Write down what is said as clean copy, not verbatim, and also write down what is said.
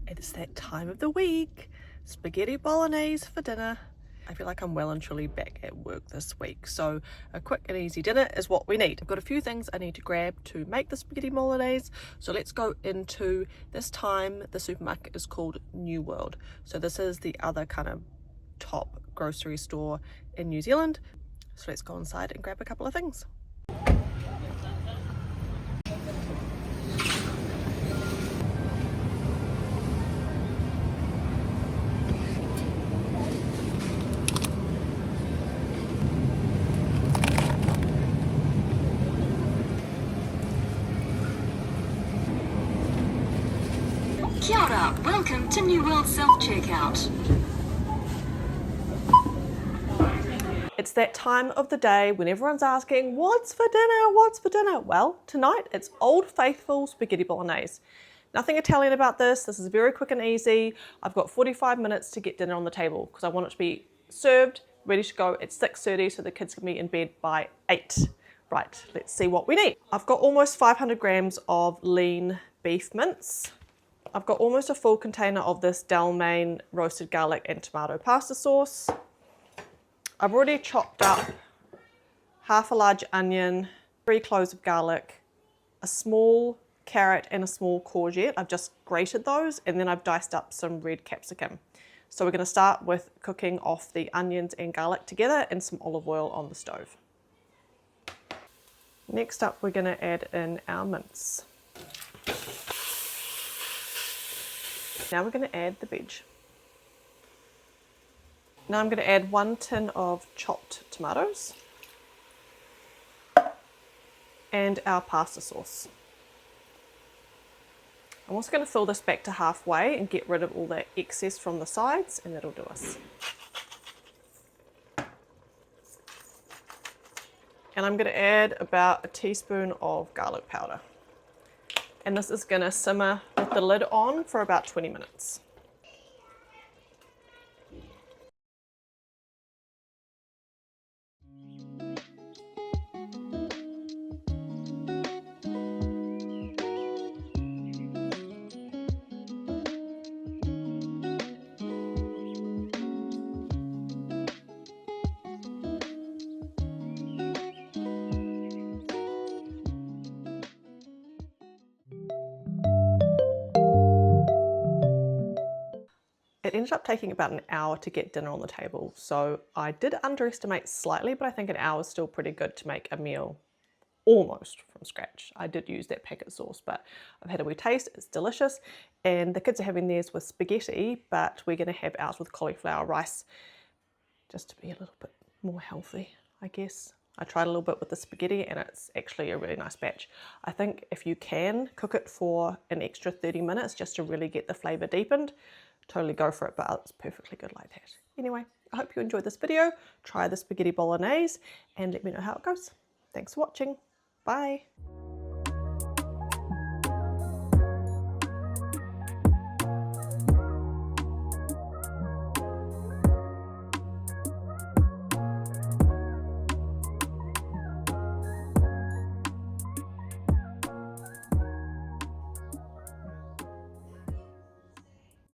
It's that time of the week. Spaghetti bolognese for dinner. I feel like I'm well and truly back at work this week, so a quick and easy dinner is what we need. I've got a few things I need to grab to make the spaghetti bolognese, so let's go into this time. The supermarket is called New World, so this is the other kind of top grocery store in New Zealand. So let's go inside and grab a couple of things. Kia ora, welcome to New World Self-Checkout. It's that time of the day when everyone's asking, what's for dinner, what's for dinner? Well, tonight it's Old Faithful spaghetti bolognese. Nothing Italian about this. This is very quick and easy. I've got 45 minutes to get dinner on the table because I want it to be served, ready to go at 6:30 so the kids can be in bed by 8. Right, let's see what we need. I've got almost 500 grams of lean beef mince. I've got almost a full container of this Dalmain roasted garlic and tomato pasta sauce. I've already chopped up half a large onion, 3 cloves of garlic, a small carrot and a small courgette. I've just grated those, and then I've diced up some red capsicum. So we're going to start with cooking off the onions and garlic together in some olive oil on the stove. Next up, we're going to add in our mince. Now we're going to add the veg. Now I'm going to add 1 tin of chopped tomatoes and our pasta sauce. I'm also going to fill this back to halfway and get rid of all that excess from the sides, and that'll do us. And I'm going to add about a teaspoon of garlic powder. And this is going to simmer with the lid on for about 20 minutes. It ended up taking about an hour to get dinner on the table, so I did underestimate slightly, but I think an hour is still pretty good to make a meal almost from scratch. I did use that packet sauce, but I've had a wee taste, it's delicious, and the kids are having theirs with spaghetti, but we're going to have ours with cauliflower rice, just to be a little bit more healthy, I guess. I tried a little bit with the spaghetti and it's actually a really nice batch. I think if you can cook it for an extra 30 minutes just to really get the flavour deepened, totally go for it, but it's perfectly good like that. Anyway, I hope you enjoyed this video. Try the spaghetti bolognese and let me know how it goes. Thanks for watching. Bye.